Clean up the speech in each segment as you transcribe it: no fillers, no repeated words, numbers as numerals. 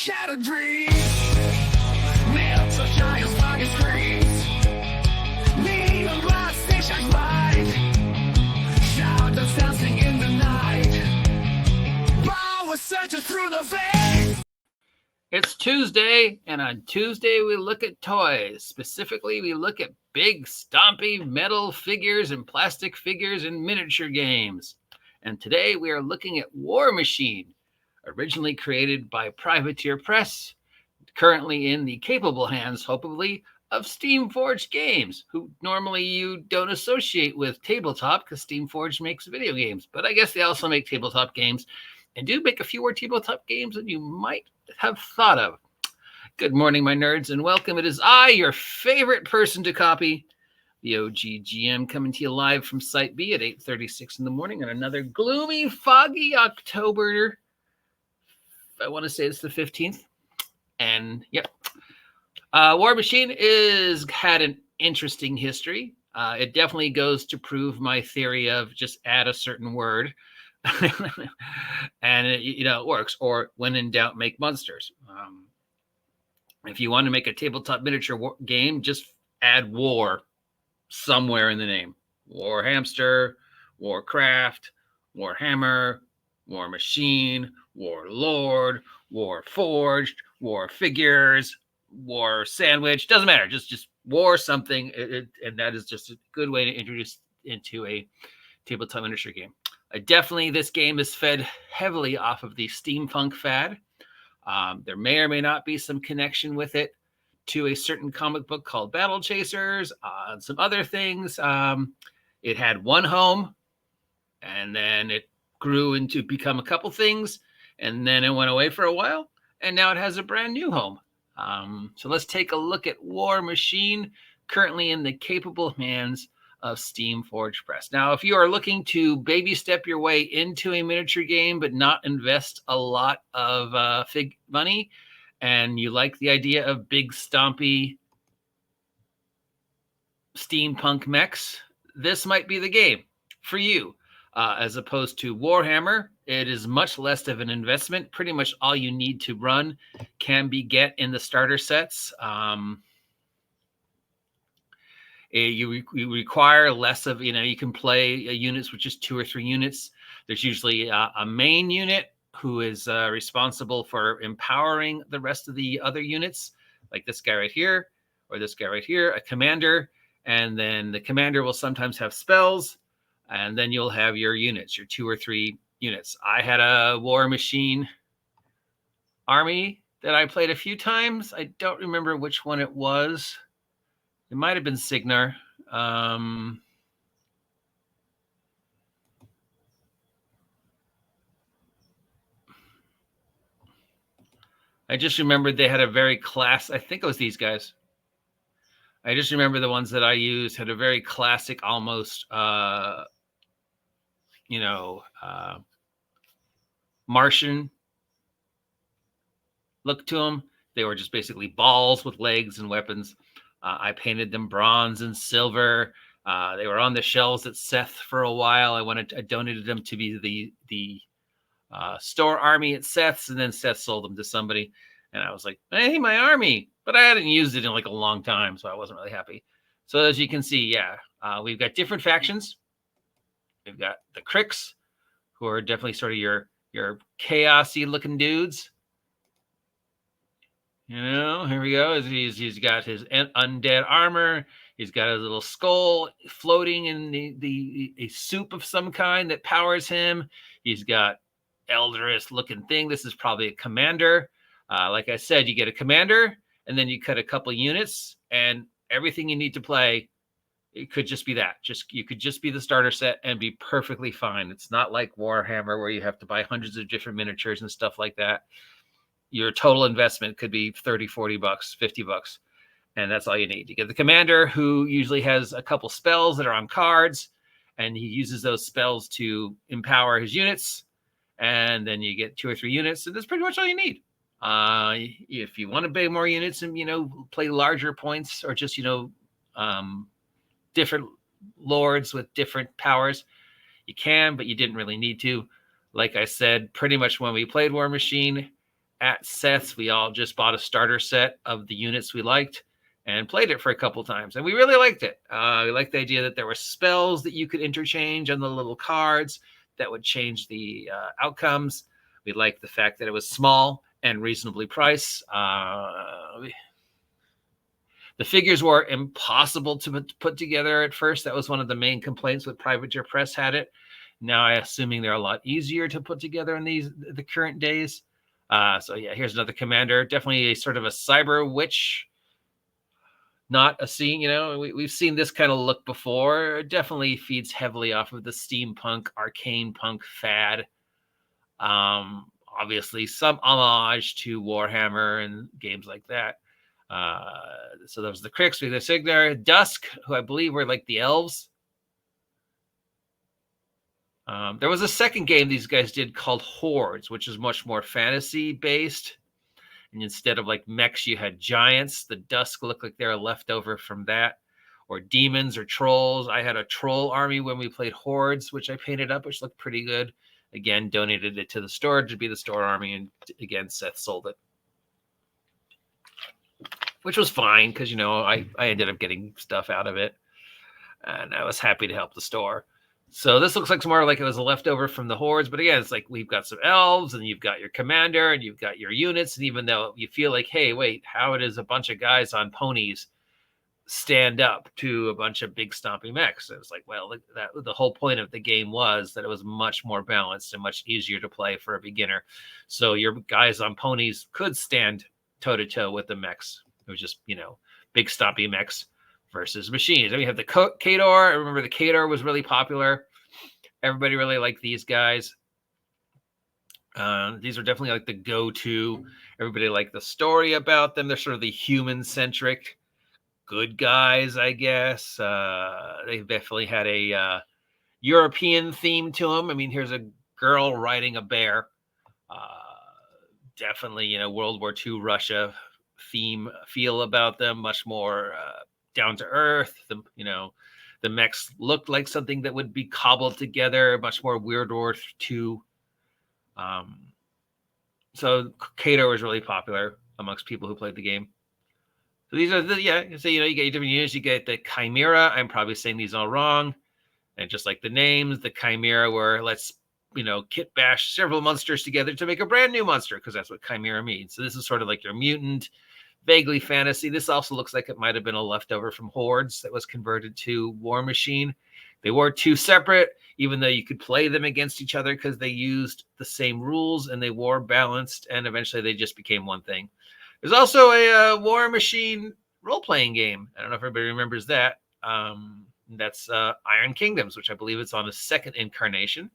shattered dreams. Nailed to giant fucking screens. Neon glass stations light. Shadows dancing in the night. Power searching through the veins. It's Tuesday, and on Tuesday we look at toys. Specifically, we look at big, stompy metal figures and plastic figures in miniature games. And today we are looking at Warmachine, originally created by Privateer Press, currently in the capable hands, hopefully, of Steamforged Games, who normally you don't associate with tabletop because Steamforged makes video games. But I guess they also make tabletop games and do make a few more tabletop games than you might have thought of. Good morning, my nerds, and welcome. It is I, your favorite person to copy, the OGGM, coming to you live from Site B at 8:36 in the morning on another gloomy, foggy October. I want to say it's the 15th. And yep, Warmachine had an interesting history. It definitely goes to prove my theory of just add a certain word. And it works. Or when in doubt, make monsters. If you want to make a tabletop miniature game, just add war somewhere in the name. War Hamster, Warcraft, Warhammer, War Machine, War Lord, War Forged, War Figures, War Sandwich. Doesn't matter. Just war something. And that is just a good way to introduce into a tabletop miniature game. Definitely, this game is fed heavily off of the steampunk fad. There may or may not be some connection with it to a certain comic book called Battle Chasers, and some other things. It had one home, and then it grew into become a couple things, and then it went away for a while, and now it has a brand new home. So let's take a look at Warmachine, currently in the capable hands of Steamforged Press. Now, if you are looking to baby step your way into a miniature game but not invest a lot of fig money, and you like the idea of big stompy steampunk mechs, this might be the game for you. As opposed to Warhammer, it is much less of an investment. Pretty much all you need to run can be get in the starter sets. You require less of, you can play units with just 2 or 3 units. There's usually a main unit who is responsible for empowering the rest of the other units, like this guy right here, or this guy right here, a commander. And then the commander will sometimes have spells, and then you'll have your units, your 2 or 3 units. I had a Warmachine army that I played a few times. I don't remember which one it was. It might have been Signar. I just remembered they had a very I think it was these guys. I just remember the ones that I used had a very classic, almost, Martian look to them. They were just basically balls with legs and weapons. I painted them bronze and silver. They were on the shelves at Seth for a while. I donated them to be the store army at Seth's, and then Seth sold them to somebody. And I was like, hey, my army. But I hadn't used it in like a long time, so I wasn't really happy. So as you can see, we've got different factions. We've got the Cricks, who are definitely sort of your chaosy looking dudes. Here we go. He's got his undead armor. He's got his little skull floating in a soup of some kind that powers him. He's got Eldritch looking thing. This is probably a commander. Like I said, you get a commander, and then you cut a couple units, and everything you need to play, it could just be that. You could just be the starter set and be perfectly fine. It's not like Warhammer where you have to buy hundreds of different miniatures and stuff like that. Your total investment could be $30, $40, $50, and that's all you need. You get the commander, who usually has a couple spells that are on cards, and he uses those spells to empower his units, and then you get 2 or 3 units, and that's pretty much all you need. If you want to buy more units and play larger points, or just different lords with different powers, you can, but you didn't really need to. Like I said, pretty much when we played Warmachine, at Seth's, we all just bought a starter set of the units we liked and played it for a couple times. And we really liked it. We liked the idea that there were spells that you could interchange on the little cards that would change the outcomes. We liked the fact that it was small and reasonably priced. The figures were impossible to put together at first. That was one of the main complaints with Privateer Press had it. Now I'm assuming they're a lot easier to put together in the current days. So yeah, here's another commander. Definitely a sort of a cyber witch. Not a scene, we've seen this kind of look before. It definitely feeds heavily off of the steampunk, arcane punk fad. Obviously some homage to Warhammer and games like that. So there was the Crix, the Signar, Dusk, who I believe were like the elves. There was a second game these guys did called Hordes, which is much more fantasy based. And instead of like mechs, you had giants. The Dusk looked like they're leftover from that, or demons or trolls. I had a troll army when we played Hordes, which I painted up, which looked pretty good. Again, donated it to the store to be the store army. And again, Seth sold it, which was fine because, I ended up getting stuff out of it. And I was happy to help the store. So this looks like more like it was a leftover from the Hordes. But again, it's like we've got some elves and you've got your commander and you've got your units. And even though you feel like, hey, wait, how it is a bunch of guys on ponies stand up to a bunch of big stomping mechs. It was like, well, the whole point of the game was that it was much more balanced and much easier to play for a beginner. So your guys on ponies could stand toe-to-toe with the mechs. It was just, big stomping mechs versus machines. And we have the Khador. I remember the Khador was really popular. Everybody really liked these guys. These are definitely like the go-to. Everybody liked the story about them. They're sort of the human-centric good guys, I guess. They definitely had a European theme to them. I mean, here's a girl riding a bear. Definitely, World War II Russia feel about them. Much more down to earth. The mechs looked like something that would be cobbled together. Much more Weird War II. So Khador was really popular amongst people who played the game. So these are so you get different units. You get the Chimera. I'm probably saying these all wrong. And just like the names, the Chimera were let's kit bash several monsters together to make a brand new monster, because that's what Chimera means. So this is sort of like your mutant, vaguely fantasy. This also looks like it might have been a leftover from Hordes that was converted to Warmachine. They were two separate, even though you could play them against each other because they used the same rules and they were balanced, and eventually they just became one thing. There's also a Warmachine role-playing game. I don't know if everybody remembers that. That's Iron Kingdoms, which I believe it's on a second incarnation.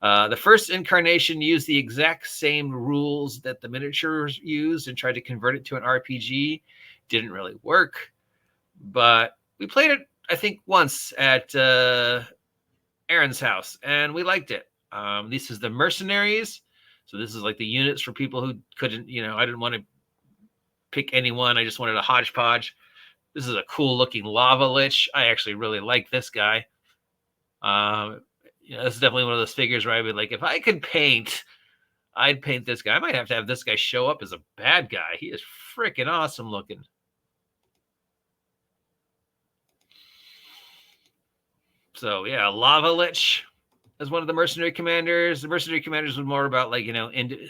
The first incarnation used the exact same rules that the miniatures used and tried to convert it to an RPG. Didn't really work, but we played it, I think, once at Aaron's house, and we liked it. This is the mercenaries. So this is like the units for people who couldn't, I didn't want to pick anyone. I just wanted a hodgepodge. This is a cool looking lava lich. I actually really like this guy. This is definitely one of those figures where I would like, if I could paint, I'd paint this guy. I might have to have this guy show up as a bad guy. He is freaking awesome looking. So yeah, Lava Lich as one of the mercenary commanders. The mercenary commanders was more about like,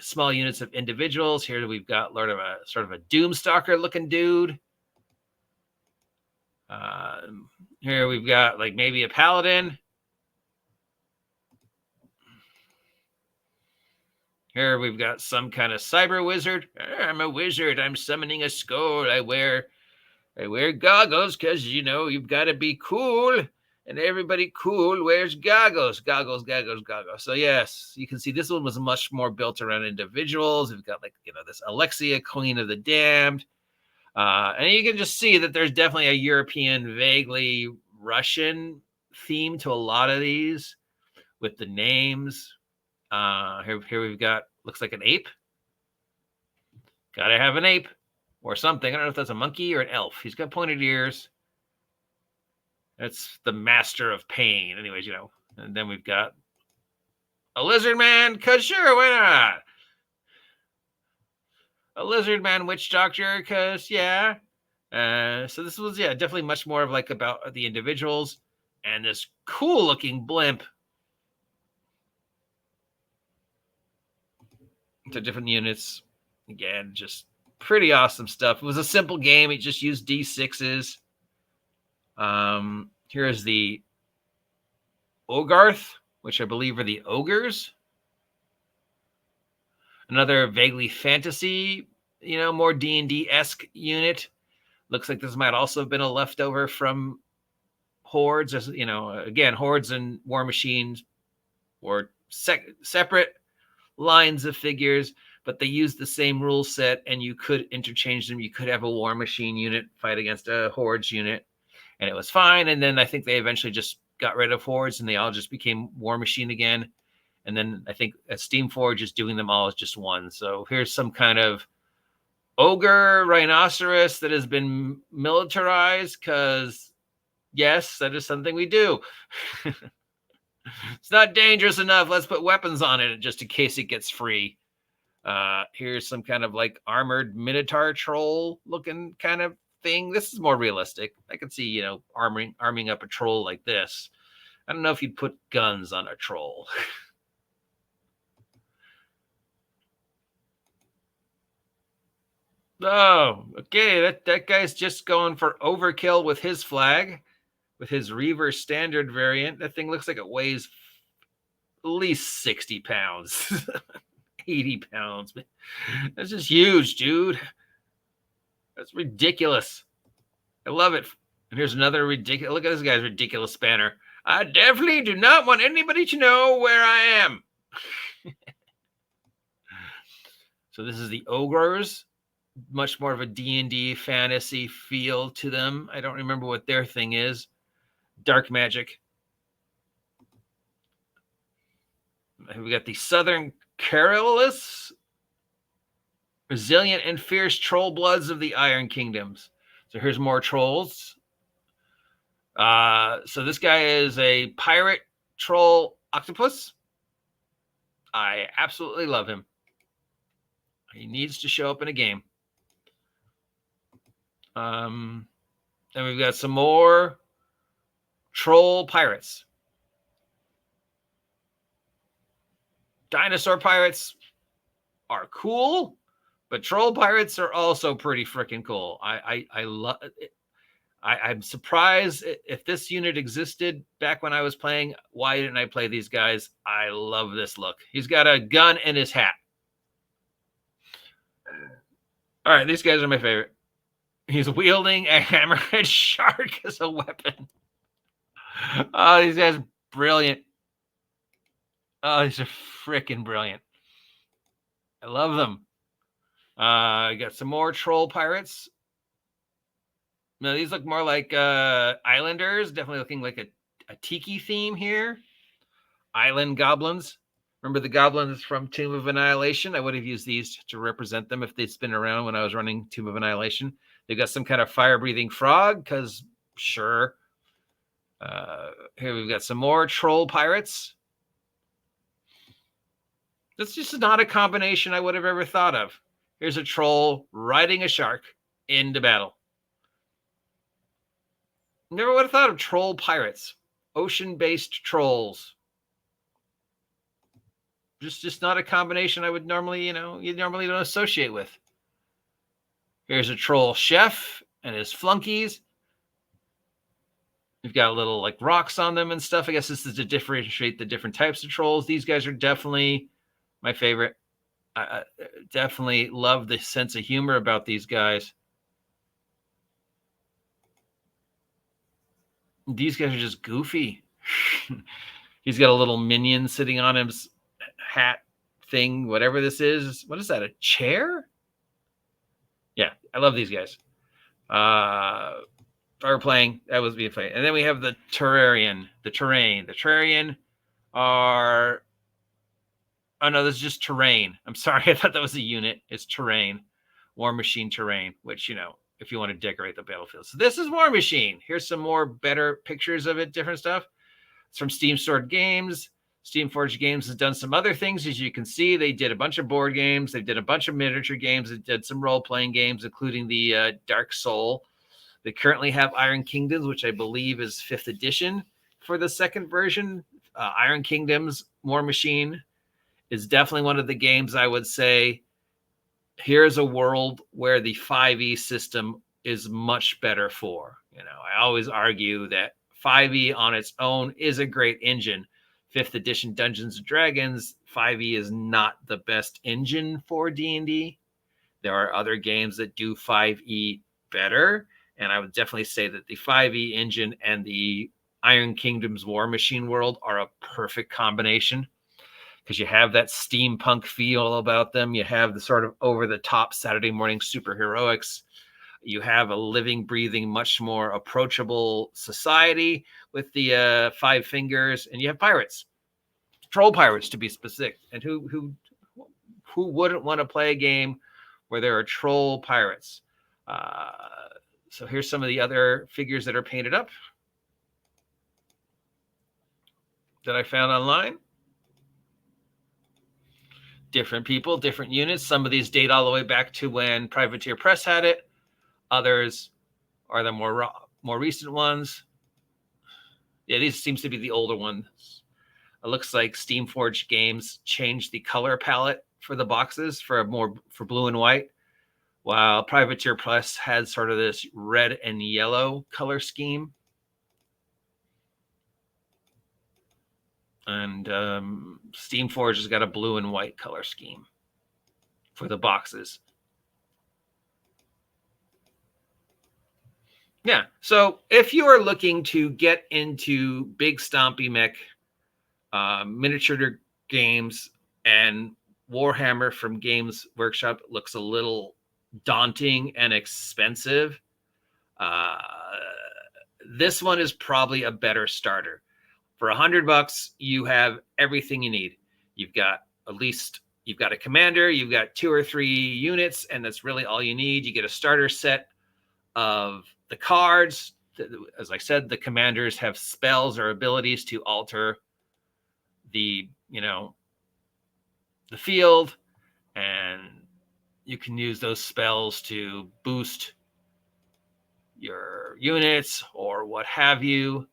small units of individuals. Here we've got sort of a Doomstalker looking dude. Here we've got like maybe a paladin. Here we've got some kind of cyber wizard. I'm a wizard. I'm summoning a skull. I wear goggles because, you've got to be cool. And everybody cool wears goggles. Goggles. So yes, you can see this one was much more built around individuals. We've got this Alexia, Queen of the Damned. And you can just see that there's definitely a European, vaguely Russian theme to a lot of these with the names. Here we've got, looks like an ape. Gotta have an ape or something. I don't know if that's a monkey or an elf. He's got pointed ears. That's the master of pain. Anyways, and then we've got a lizard man, because sure, why not? a lizard man witch doctor, because yeah. So this was definitely much more of like about the individuals and this cool looking blimp. To different units. Again, just pretty awesome stuff. It was a simple game. It just used D6s. Here's the Ogarth, which I believe are the ogres. Another vaguely fantasy, more D&D-esque unit. Looks like this might also have been a leftover from Hordes. As again, Hordes and Warmachine were separate lines of figures, but they used the same rule set, and you could interchange them. You could have a Warmachine unit fight against a Hordes unit, and it was fine. And then I think they eventually just got rid of Hordes, and they all just became Warmachine again. And then I think Steamforged is doing them all as just one. So here's some kind of ogre rhinoceros that has been militarized, because yes, that is something we do. It's not dangerous enough. Let's put weapons on it just in case it gets free. Here's some kind of like armored minotaur troll looking kind of thing. This is more realistic. I can see, arming up a troll like this. I don't know if you'd put guns on a troll. Oh, okay. That guy's just going for overkill with his flag, with his Reaver standard variant. That thing looks like it weighs at least 60 pounds, 80 pounds. That's just huge, dude. That's ridiculous. I love it. And here's another ridiculous. Look at this guy's ridiculous banner. I definitely do not want anybody to know where I am. So this is the ogres. Much more of a D&D fantasy feel to them. I don't remember what their thing is. Dark magic. We got the Southern Carolus. Resilient and fierce troll bloods of the Iron Kingdoms. So here's more trolls. So this guy is a pirate troll octopus. I absolutely love him. He needs to show up in a game. Then we've got some more troll pirates. Dinosaur pirates are cool, but troll pirates are also pretty freaking cool. I love it. I'm surprised if this unit existed back when I was playing. Why didn't I play these guys? I love this look. He's got a gun in his hat. All right, these guys are my favorite. He's wielding a hammerhead shark as a weapon. Oh, these guys are brilliant. Oh, these are freaking brilliant. I love them. I got some more troll pirates. No, these look more like islanders. Definitely looking like a tiki theme here. Island goblins. Remember the goblins from Tomb of Annihilation? I would have used these to represent them if they'd been around when I was running Tomb of Annihilation. They've got some kind of fire-breathing frog, because sure. Here we've got some more troll pirates. That's just not a combination I would have ever thought of. Here's a troll riding a shark into battle. Never would have thought of troll pirates. Ocean-based trolls. Just not a combination I would normally, you normally don't associate with. Here's a troll chef and his flunkies. We've got a little like rocks on them and stuff. I guess this is to differentiate the different types of trolls. These guys are definitely my favorite. I definitely love the sense of humor about these guys. These guys are just goofy. He's got a little minion sitting on his hat thing, whatever this is. What is that, a chair? Yeah, I love these guys. Fire playing, that was being played. And then we have the Terrarian, the Terrain. The Terrarian are... Oh, no, this is just Terrain. I'm sorry, I thought that was a unit. It's Terrain. Warmachine Terrain, which, if you want to decorate the battlefield. So this is Warmachine. Here's some more better pictures of it, different stuff. It's from Steamforged Games. Steamforged Games has done some other things. As you can see, they did a bunch of board games. They did a bunch of miniature games. They did some role-playing games, including the Dark Soul. They currently have Iron Kingdoms, which I believe is 5th edition for the second version. Iron Kingdoms Warmachine is definitely one of the games I would say, here's a world where the 5e system is much better for. I always argue that 5e on its own is a great engine. 5th edition Dungeons and Dragons, 5e is not the best engine for D&D. There are other games that do 5e better, and I would definitely say that the 5e engine and the Iron Kingdoms Warmachine world are a perfect combination, because you have that steampunk feel about them. You have the sort of over-the-top Saturday morning superheroics. You have a living, breathing, much more approachable society with the 5 fingers, and you have pirates, troll pirates to be specific. And who wouldn't want to play a game where there are troll pirates? So here's some of the other figures that are painted up that I found online. Different people, different units. Some of these date all the way back to when Privateer Press had it. Others are the more recent ones. Yeah, these seems to be the older ones. It looks like Steamforged Games changed the color palette for the boxes for blue and white, while Privateer Press had sort of this red and yellow color scheme. And Steamforged has got a blue and white color scheme for the boxes. Yeah, so if you are looking to get into big stompy mech miniature games, and Warhammer from Games Workshop looks a little daunting and expensive, this one is probably a better starter. For $100, you have everything you need. You've got a commander, you've got 2 or 3 units, and that's really all you need. You get a starter set of the cards. As I said, the commanders have spells or abilities to alter the field, and you can use those spells to boost your units or what have you.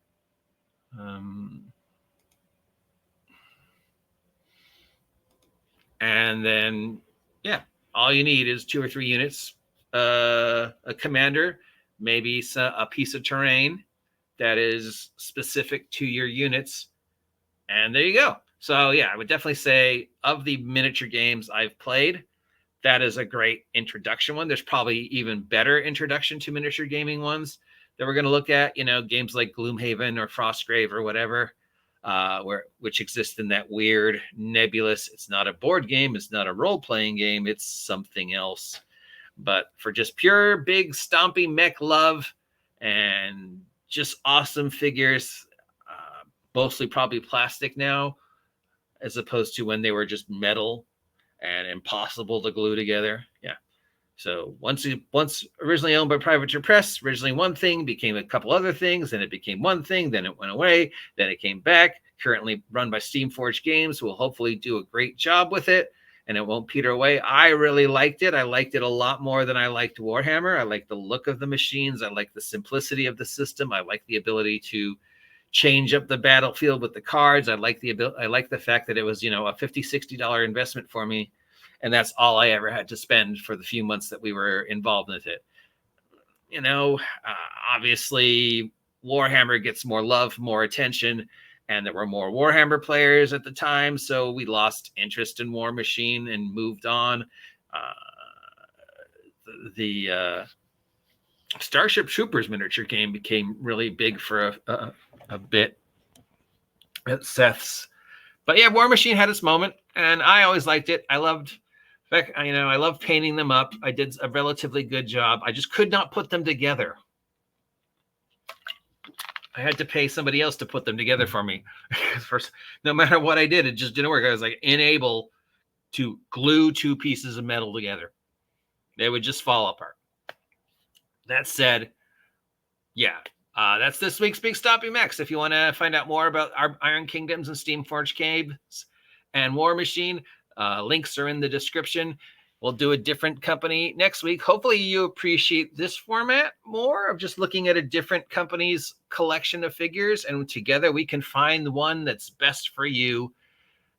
And then, yeah, all you need is 2 or 3 units, a commander, maybe a piece of terrain that is specific to your units, and there you go. So, yeah, I would definitely say of the miniature games I've played, that is a great introduction one. There's probably even better introduction to miniature gaming ones that we're going to look at, games like Gloomhaven or Frostgrave or whatever, which exist in that weird nebulous, it's not a board game, it's not a role-playing game, it's something else. But for just pure big stompy mech love and just awesome figures, mostly probably plastic now, as opposed to when they were just metal and impossible to glue together. Yeah. So once originally owned by Privateer Press, originally one thing, became a couple other things, then it became one thing, then it went away, then it came back, currently run by Steamforged Games, who will hopefully do a great job with it, and it won't peter away. I really liked it. I liked it a lot more than I liked Warhammer. I like the look of the machines. I like the simplicity of the system. I like the ability to change up the battlefield with the cards. I like the fact that it was, a $50-$60 investment for me. And that's all I ever had to spend for the few months that we were involved with it. Obviously, Warhammer gets more love, more attention, and there were more Warhammer players at the time, so we lost interest in Warmachine and moved on. The Starship Troopers miniature game became really big for a bit at Seth's. But yeah, Warmachine had its moment, and I always liked it. I loved painting them up. I did a relatively good job. I just could not put them together. I had to pay somebody else to put them together for me. First, no matter what I did, it just didn't work. I was like unable to glue 2 pieces of metal together. They would just fall apart. That said, yeah, That's this week's Big Stopping Max. If you want to find out more about our Iron Kingdoms and Steamforged Games and Warmachine, links are in the description. We'll do a different company next week. Hopefully you appreciate this format more of just looking at a different company's collection of figures, and together we can find the one that's best for you.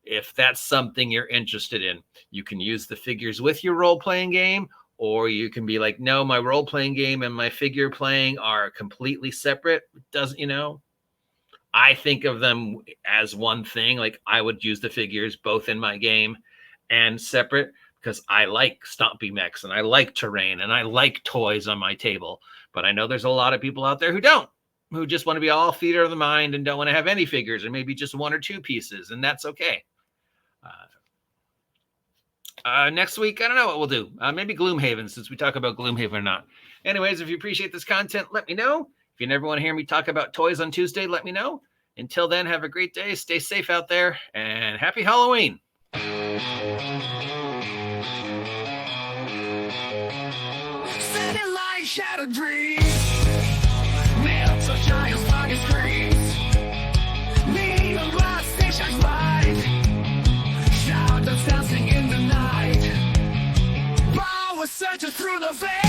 If that's something you're interested in, you can use the figures with your role-playing game, or you can be like, no, my role-playing game and my figure playing are completely separate. I think of them as one thing. Like, I would use the figures both in my game and separate, because I like stompy mechs and I like terrain and I like toys on my table. But I know there's a lot of people out there who don't, who just want to be all theater of the mind and don't want to have any figures, or maybe just one or two pieces, and that's okay. Next week, I don't know what we'll do. Maybe Gloomhaven, since we talk about Gloomhaven or not. Anyways, if you appreciate this content, let me know. If you never want to hear me talk about toys on Tuesday, let me know. Until then, have a great day. Stay safe out there, and happy Halloween. City light, shattered dreams. Melts a giant's fucking screams. Neon glass stations bright. Shadows dancing in the night. Power searches through the veil.